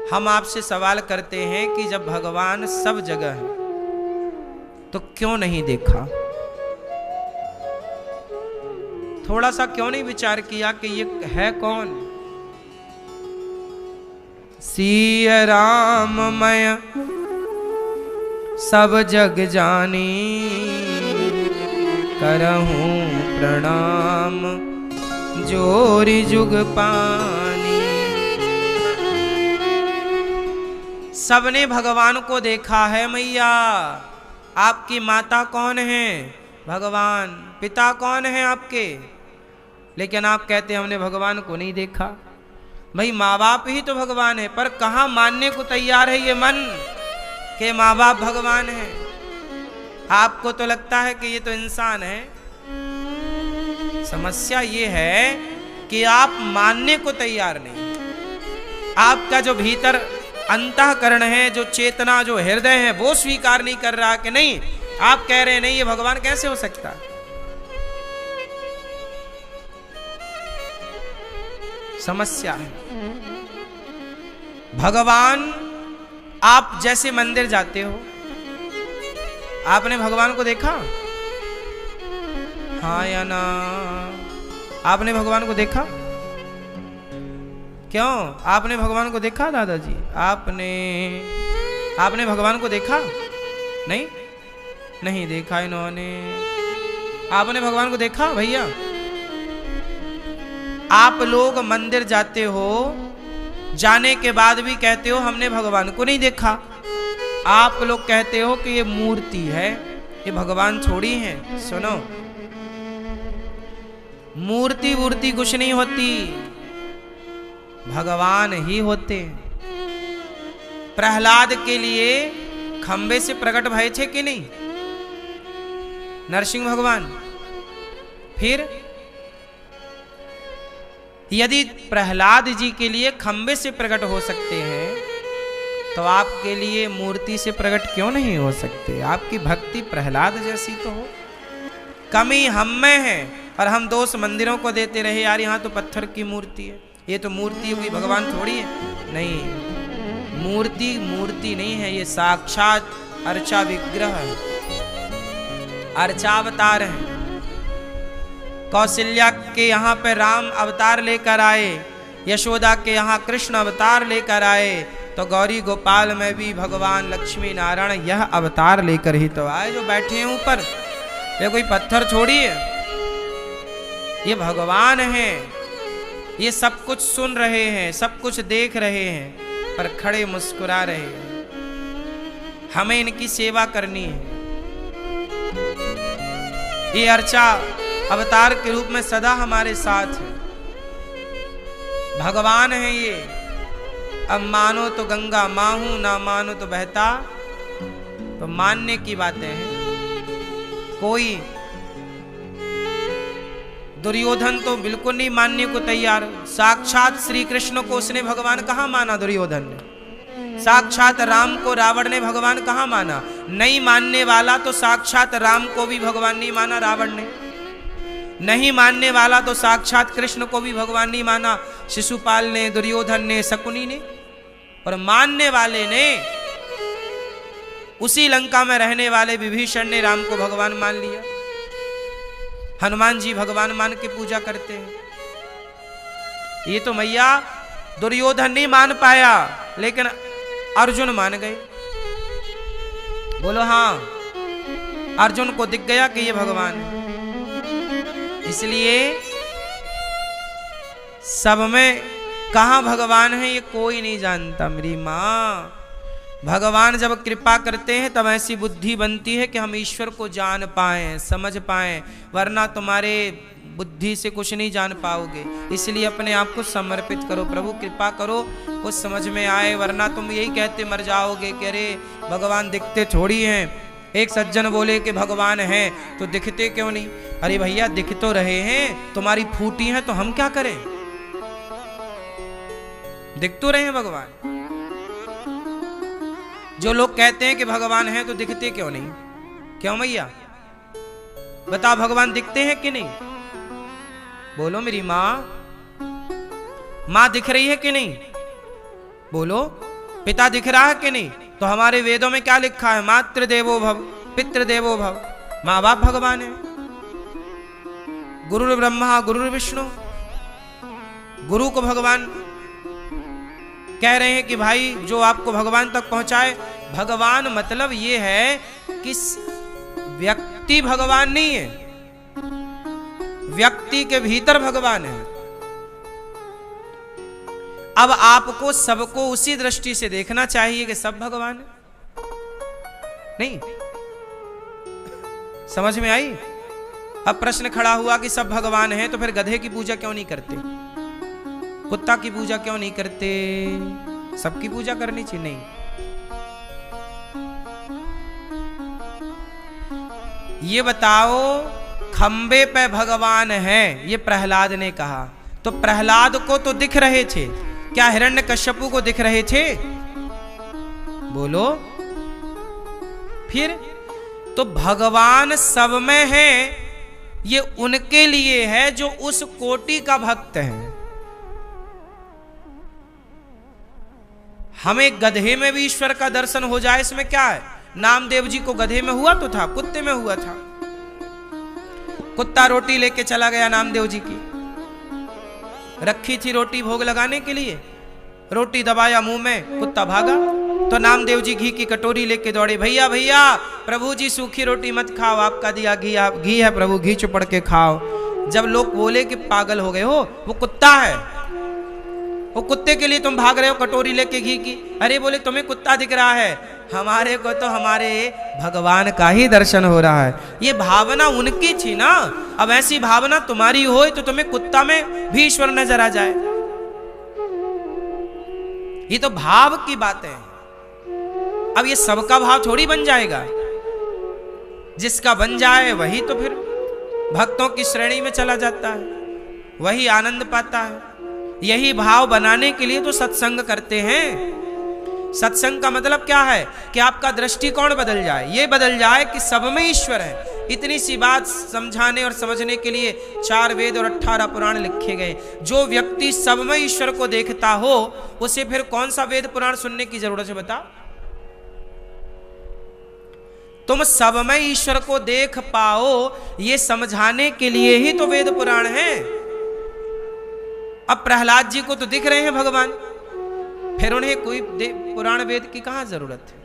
हम आपसे सवाल करते हैं कि जब भगवान सब जगह है तो क्यों नहीं देखा? थोड़ा सा क्यों नहीं विचार किया कि ये है कौन? सिय राम मय सब जग जानी, करहूं प्रणाम जोरी जुग पानी। सबने भगवान को देखा है मैया। आपकी माता कौन है? भगवान। पिता कौन है आपके? लेकिन आप कहते हैं हमने भगवान को नहीं देखा। भाई माँ बाप ही तो भगवान है, पर कहाँ मानने को तैयार है ये मन कि माँ बाप भगवान है। आपको तो लगता है कि ये तो इंसान है। समस्या ये है कि आप मानने को तैयार नहीं। आपका जो भीतर अंतःकरण है, जो चेतना, जो हृदय है, वो स्वीकार नहीं कर रहा कि नहीं। आप कह रहे हैं नहीं ये भगवान कैसे हो सकता? समस्या है। भगवान, आप जैसे मंदिर जाते हो, आपने भगवान को देखा? हाँ या ना? आपने भगवान को देखा? क्यों? आपने भगवान को देखा दादाजी? आपने भगवान को देखा? नहीं, नहीं देखा इन्होंने। आपने भगवान को देखा भैया? आप लोग मंदिर जाते हो, जाने के बाद भी कहते हो हमने भगवान को नहीं देखा। आप लोग कहते हो कि ये मूर्ति है, ये भगवान थोड़ी है। सुनो, मूर्ति वूर्ति कुछ नहीं होती, भगवान ही होते। प्रहलाद के लिए खंबे से प्रकट भय थे कि नहीं? नरसिंह भगवान। फिर यदि प्रहलाद जी के लिए खंबे से प्रकट हो सकते हैं तो आपके लिए मूर्ति से प्रकट क्यों नहीं हो सकते? आपकी भक्ति प्रहलाद जैसी तो हो। कमी हम में है और हम दोष मंदिरों को देते रहे, यार यहाँ तो पत्थर की मूर्ति है, ये तो मूर्ति है, कोई भगवान थोड़ी है। नहीं, मूर्ति मूर्ति नहीं है, ये साक्षात अर्चा विग्रह है, अर्चावतार है। कौशल्या के यहाँ पे राम अवतार लेकर आए, यशोदा के यहाँ कृष्ण अवतार लेकर आए, तो गौरी गोपाल में भी भगवान लक्ष्मी नारायण यह अवतार लेकर ही तो आए जो बैठे हैं ऊपर। ये कोई पत्थर थोड़ी है, ये भगवान है। ये सब कुछ सुन रहे हैं, सब कुछ देख रहे हैं, पर खड़े मुस्कुरा रहे हैं। हमें इनकी सेवा करनी है। ये अर्चा अवतार के रूप में सदा हमारे साथ है, भगवान है ये। अब मानो तो गंगा माहू, ना मानो तो बहता, तो मानने की बातें हैं। कोई दुर्योधन तो बिल्कुल नहीं मानने को तैयार। साक्षात श्री कृष्ण को उसने भगवान कहाँ माना? दुर्योधन ने। साक्षात राम को रावण ने भगवान कहाँ माना? नहीं मानने वाला तो साक्षात राम को भी भगवान नहीं माना रावण ने। नहीं मानने वाला तो साक्षात कृष्ण को भी भगवान नहीं माना शिशुपाल ने, दुर्योधन ने, शकुनी ने। और मानने वाले ने, उसी लंका में रहने वाले विभीषण ने राम को भगवान मान लिया। हनुमान जी भगवान मान के पूजा करते हैं। ये तो मैया दुर्योधन नहीं मान पाया, लेकिन अर्जुन मान गए। बोलो हाँ, अर्जुन को दिख गया कि ये भगवान है। इसलिए सब में कहाँ भगवान है ये कोई नहीं जानता मेरी माँ। भगवान जब कृपा करते हैं तब ऐसी बुद्धि बनती है कि हम ईश्वर को जान पाएं, समझ पाएं, वरना तुम्हारे बुद्धि से कुछ नहीं जान पाओगे। इसलिए अपने आप को समर्पित करो, प्रभु कृपा करो कुछ समझ में आए, वरना तुम यही कहते मर जाओगे कि अरे भगवान दिखते थोड़ी हैं। एक सज्जन बोले कि भगवान हैं तो दिखते क्यों नहीं? अरे भैया दिख तो रहे हैं, तुम्हारी फूटी हैं तो हम क्या करें? दिख तो रहे हैं भगवान। जो लोग कहते हैं कि भगवान हैं तो दिखते क्यों नहीं? क्यों भैया बताओ, भगवान दिखते हैं कि नहीं? बोलो मेरी माँ, माँ दिख रही है कि नहीं? बोलो। पिता दिख रहा है कि नहीं? तो हमारे वेदों में क्या लिखा है? मातृदेवो भव, पितृदेवो भव। माँ बाप भगवान है। गुरुर् ब्रह्मा गुरुर् विष्णु। गुरु को भगवान कह रहे हैं कि भाई जो आपको भगवान तक पहुंचाए। भगवान मतलब ये है कि व्यक्ति भगवान नहीं है, व्यक्ति के भीतर भगवान है। अब आपको सबको उसी दृष्टि से देखना चाहिए कि सब भगवान है। नहीं समझ में आई? अब प्रश्न खड़ा हुआ कि सब भगवान हैं, तो फिर गधे की पूजा क्यों नहीं करते? कुत्ता की पूजा क्यों नहीं करते? सबकी पूजा करनी चाहिए। नहीं, ये बताओ खंबे पे भगवान है, ये प्रहलाद ने कहा। तो प्रहलाद को तो दिख रहे थे, क्या हिरण्यकश्यपु को दिख रहे थे? बोलो। फिर तो भगवान सब में है, ये उनके लिए है जो उस कोटि का भक्त है। हमें गधे में भी ईश्वर का दर्शन हो जाए, इसमें क्या है? नामदेव जी को गधे में हुआ तो था, कुत्ते में हुआ था। कुत्ता रोटी लेके चला गया नामदेव जी की, रखी थी रोटी भोग लगाने के लिए, रोटी दबाया मुंह में, कुत्ता भागा। तो नामदेव जी घी की कटोरी लेके दौड़े, भैया भैया प्रभु जी सूखी रोटी मत खाओ, आपका दिया घी, आप घी है प्रभु, घी चुपड़ के खाओ। जब लोग बोले कि पागल हो गए हो, वो कुत्ता है, वो कुत्ते के लिए तुम भाग रहे हो कटोरी लेके घी की। अरे बोले तुम्हें कुत्ता दिख रहा है, हमारे को तो हमारे भगवान का ही दर्शन हो रहा है। ये भावना उनकी थी ना, अब ऐसी भावना तुम्हारी हो तो तुम्हें कुत्ता में भी ईश्वर नजर आ जाए। ये तो भाव की बात है। अब ये सबका भाव थोड़ी बन जाएगा, जिसका बन जाए वही तो फिर भक्तों की श्रेणी में चला जाता है, वही आनंद पाता है। यही भाव बनाने के लिए तो सत्संग करते हैं। सत्संग का मतलब क्या है? कि आपका दृष्टिकोण बदल जाए, ये बदल जाए कि सब में ईश्वर है। इतनी सी बात समझाने और समझने के लिए 4 वेद और 18 पुराण लिखे गए। जो व्यक्ति सब में ईश्वर को देखता हो, उसे फिर कौन सा वेद पुराण सुनने की जरूरत है? बताओ। तुम सब में ईश्वर को देख पाओ, ये समझाने के लिए ही तो वेद पुराण है। अब प्रहलाद जी को तो दिख रहे हैं भगवान, फिर उन्हें कोई पुराण वेद की कहां जरूरत है?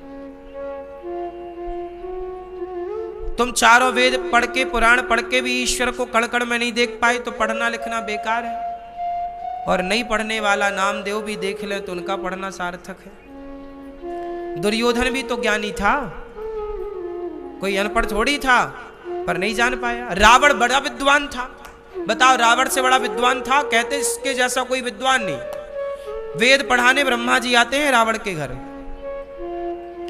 तुम चारों वेद पढ़ के, पुराण पढ़ के भी ईश्वर को कण-कण में नहीं देख पाए तो पढ़ना लिखना बेकार है। और नहीं पढ़ने वाला नामदेव भी देख ले तो उनका पढ़ना सार्थक है। दुर्योधन भी तो ज्ञानी था, कोई अनपढ़ थोड़ी था, पर नहीं जान पाया। रावण बड़ा विद्वान था, बताओ रावण से बड़ा विद्वान था? कहते इसके जैसा कोई विद्वान नहीं। वेद पढ़ाने ब्रह्मा जी आते हैं रावण के घर,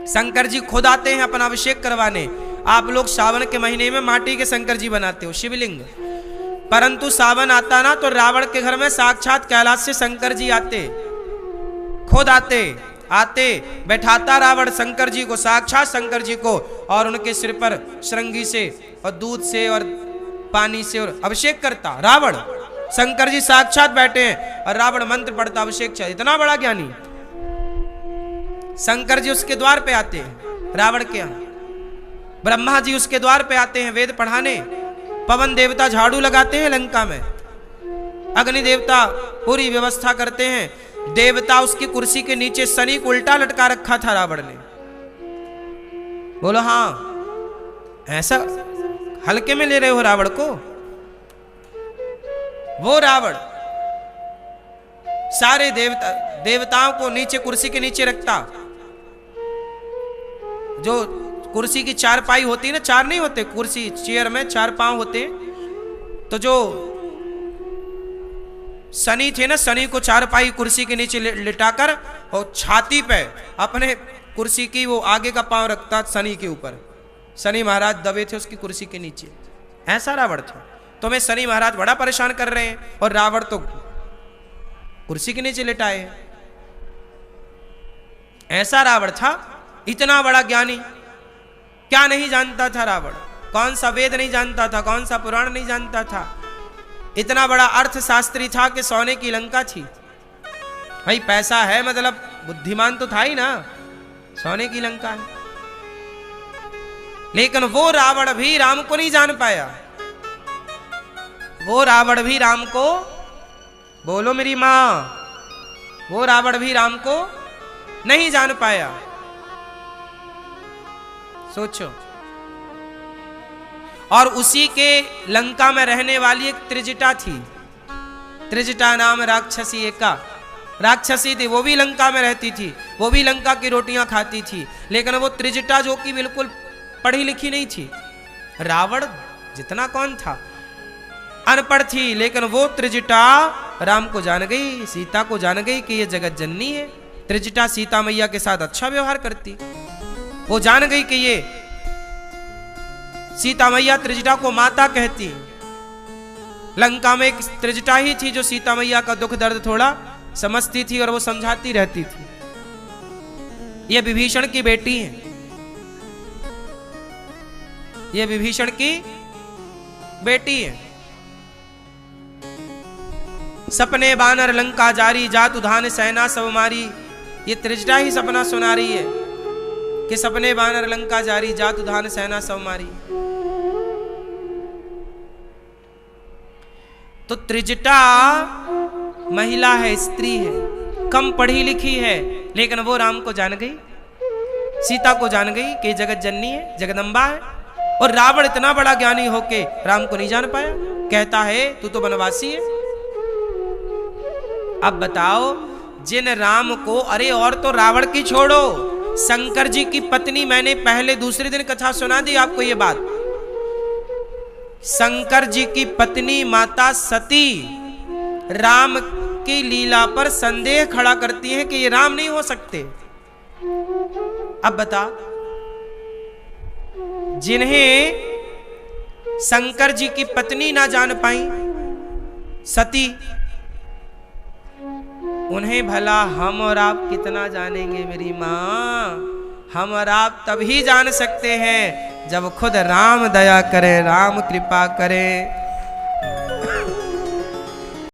शंकर जी खुद आते हैं अपना अभिषेक करवाने। आप लोग सावन के महीने में माटी के शंकर जी बनाते हो, शिवलिंग, परंतु सावन आता ना तो रावण के घर में साक्षात कैलाश से शंकर जी आते, खुद आते बैठाता रावण शंकर जी को, साक्षात शंकर जी को, और उनके सिर पर श्रृंगी से और दूध से और पानी से और अभिषेक करता रावण। शंकर जी साक्षात बैठे हैं और रावण मंत्र पढ़ता, अभिषेक चाहिए। इतना बड़ा ज्ञानी। शंकर जी उसके द्वार पे आते हैं रावण के यहाँ, ब्रह्मा जी उसके द्वार पे आते हैं वेद पढ़ाने, पवन देवता झाड़ू लगाते हैं लंका में, अग्नि देवता पूरी व्यवस्था करते हैं, देवता उसकी कुर्सी के नीचे शनि को उल्टा लटका रखा था रावण ने। बोलो हाँ, ऐसा हल्के में ले रहे हो रावण को? वो रावण सारे देवताओं को नीचे कुर्सी के नीचे रखता। जो कुर्सी की 4 पाई होती है ना, 4 नहीं होते कुर्सी, चेयर में 4 पांव होते, तो जो शनि थे ना, शनि को 4 पाई कुर्सी के नीचे लिटाकर और छाती पे अपने कुर्सी की वो आगे का पांव रखता शनि के ऊपर। शनि महाराज दबे थे उसकी कुर्सी के नीचे। ऐसा रावण था। तुम्हें शनि महाराज बड़ा परेशान कर रहे हैं और रावण तो कुर्सी के नीचे लेटाए हैं। ऐसा रावण था, इतना बड़ा ज्ञानी। क्या नहीं जानता था रावण? कौन सा वेद नहीं जानता था, कौन सा पुराण नहीं जानता था? इतना बड़ा अर्थशास्त्री था कि सोने की लंका थी। भाई पैसा है मतलब बुद्धिमान तो था ही ना, सोने की लंका है। लेकिन वो रावण भी राम को नहीं जान पाया। वो रावण भी राम को, बोलो मेरी मां, वो रावण भी राम को नहीं जान पाया। सोचो। और उसी के लंका में रहने वाली एक त्रिजटा थी, त्रिजटा नाम राक्षसी एका राक्षसी थी, वो भी लंका में रहती थी, वो भी लंका की रोटियां खाती थी। लेकिन वो त्रिजटा जो कि बिल्कुल पढ़ी लिखी नहीं थी, रावण जितना कौन था, अनपढ़ थी, लेकिन वो त्रिजटा राम को जान गई, सीता को जान गई कि ये जगत जननी है। त्रिजटा सीता मैया के साथ अच्छा व्यवहार करती, वो जान गई कि ये सीता मैया त्रिजटा को माता कहती। लंका में एक त्रिजटा ही थी जो सीता मैया का दुख दर्द थोड़ा समझती थी और वो समझाती रहती थी। ये विभीषण की बेटी है, ये विभीषण की बेटी है। सपने बानर लंका जारी, जात उधान सेना सब मारी। ये त्रिजटा ही सपना सुना रही है कि सपने बानर लंका जारी, जात उधान सेना सब मारी। तो त्रिजटा महिला है, स्त्री है, कम पढ़ी लिखी है, लेकिन वो राम को जान गई, सीता को जान गई कि जगत जननी है, जगदम्बा है। और रावण इतना बड़ा ज्ञानी होके राम को नहीं जान पाया, कहता है तू तो वनवासी है। अब बताओ, जिन राम को, अरे और तो रावण की छोड़ो, शंकर जी की पत्नी, मैंने पहले दूसरे दिन कथा सुना दी आपको ये बात। शंकर जी की पत्नी माता सती राम की लीला पर संदेह खड़ा करती है कि ये राम नहीं हो सकते। अब बता, जिन्हें शंकर जी की पत्नी ना जान पाई सती, उन्हें भला हम और आप कितना जानेंगे मेरी मां। हम और आप तभी जान सकते हैं जब खुद राम दया करे, राम कृपा करे।